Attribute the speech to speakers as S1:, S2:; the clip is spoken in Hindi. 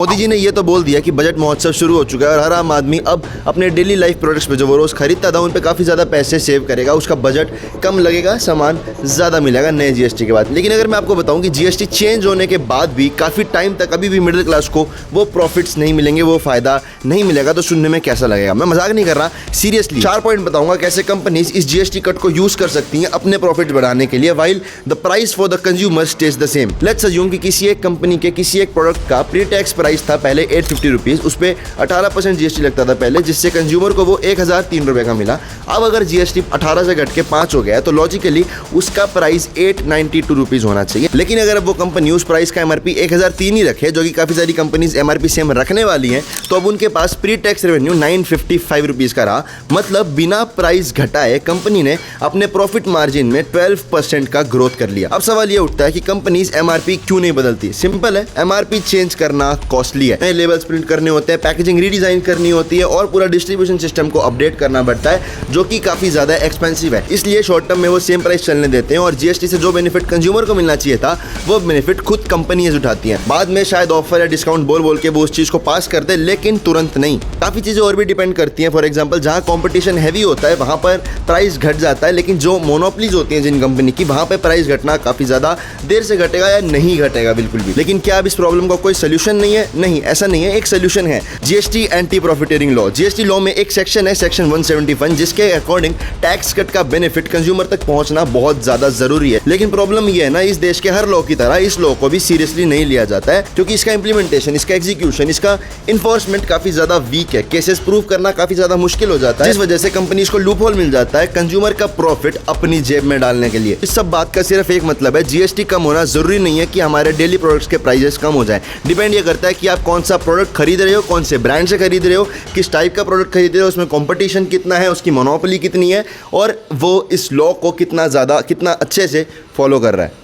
S1: मोदी जी ने ये तो बोल दिया कि बजट महोत्सव शुरू हो चुका है और हर आम आदमी अब अपने डेली लाइफ प्रोडक्ट्स पे जो वो रोज़ खरीदता था उन पे काफ़ी ज़्यादा पैसे सेव करेगा, उसका बजट कम लगेगा, सामान ज़्यादा मिलेगा नए जीएसटी के बाद। लेकिन अगर मैं आपको बताऊं कि जीएसटी चेंज होने के बाद भी काफ़ी टाइम तक अभी भी मिडिल क्लास को वो प्रॉफिट्स नहीं मिलेंगे, वो फ़ायदा नहीं मिलेगा, तो सुनने में कैसा लगेगा। मैं मजाक नहीं कर रहा, सीरियसली 4 पॉइंट बताऊंगा कैसे कंपनीज इस जीएसटी कट को यूज़ कर सकती हैं अपने प्रॉफिट बढ़ाने के लिए, while the price for the consumer stage the same. Let's assume कि किसी एक कंपनी के किसी एक प्रोडक्ट का प्री टैक्स प्राइस था पहले 850 रुपीज़, उस पर 18% जीएसटी लगता था पहले, जिससे कंज्यूमर को वो 1003 रुपये का मिला। अब अगर जीएसटी 18 से घट के 5 हो गया है तो लॉजिकली उसका प्राइस 892 रुपीज़ होना चाहिए। लेकिन अगर अब वो कंपनी उस प्राइस का एमआरपी 1003 ही रखे, जो कि काफ़ी सारी कंपनीज एमआरपी सेम रखने वाली हैं, तो अब उनके पास प्री टैक्स रेवेन्यू 955 रुपीज़ का रहा। मतलब बिना प्राइस घटाए कंपनी ने अपने प्रॉफिट मार्जिन में 12% का ग्रोथ कर लिया। अब सवाल ये उठता है कि कंपनीज एमआरपी क्यों नहीं बदलती? सिंपल है, एमआरपी चेंज करना कॉस्टली है, नए लेवल्स प्रिंट करने होते हैं, पैकेजिंग रीडिजाइन करनी होती है और पूरा डिस्ट्रीब्यूशन सिस्टम को अपडेट करना पड़ता है, जो कि काफ़ी ज़्यादा एक्सपेंसिव है। इसलिए शॉर्ट टर्म में वो सेम प्राइस चलने देते हैं और जीएसटी से जो बेनिफिट कंज्यूमर को मिलना चाहिए था वो बेनिफिट खुद कंपनीज उठाती हैं। बाद में शायद ऑफर या डिस्काउंट बोल बोल के वो उस चीज़ को पास करते, लेकिन तुरंत नहीं। काफ़ी चीज़ें और भी डिपेंड करती हैं। फॉर एग्जाम्पल, जहाँ कॉम्पिटिशन हैवी होता है वहाँ पर प्राइस घट जाता है, लेकिन जो मोनोपलीज होती हैं जिन कंपनी की, वहाँ पर प्राइस घटना काफ़ी ज़्यादा देर से घटेगा या नहीं घटेगा बिल्कुल भी। लेकिन क्या अब इस प्रॉब्लम का कोई सोल्यूशन नहीं है? नहीं, ऐसा नहीं है। एक सोल्यूशन है, GST anti profiteering law. GST law में एक सेक्शन है, सेक्शन 171, जिसके अकॉर्डिंग टैक्स कट का बेनिफिट कंज्यूमर तक पहुंचना बहुत ज्यादा जरूरी है। लेकिन प्रॉब्लम ये है ना, इस देश के हर लॉ की तरह इस लॉ को भी सीरियसली नहीं लिया जाता है, क्योंकि इसका इंप्लीमेंटेशन, इसका एग्जीक्यूशन, इसका इन्फोर्समेंट काफी ज्यादा वीक है। केसेस प्रूव करना काफी ज्यादा मुश्किल हो जाता है, जिस वजह से कंपनीज को लूप होल मिल जाता है कंज्यूमर का प्रॉफिट अपनी जेब में डालने के लिए। इस सब बात का सिर्फ एक मतलब है, जीएसटी कम होना जरूरी नहीं है कि हमारे डेली प्रोडक्ट्स के प्राइसेस कम हो जाए। डिपेंड ये करता है कि आप कौन सा प्रोडक्ट खरीद रहे हो, कौन से ब्रांड से खरीद रहे हो, किस टाइप का प्रोडक्ट खरीद रहे हो, उसमें कंपटीशन कितना है, उसकी मोनोपोली कितनी है और वो इस लॉ को कितना अच्छे से फॉलो कर रहा है।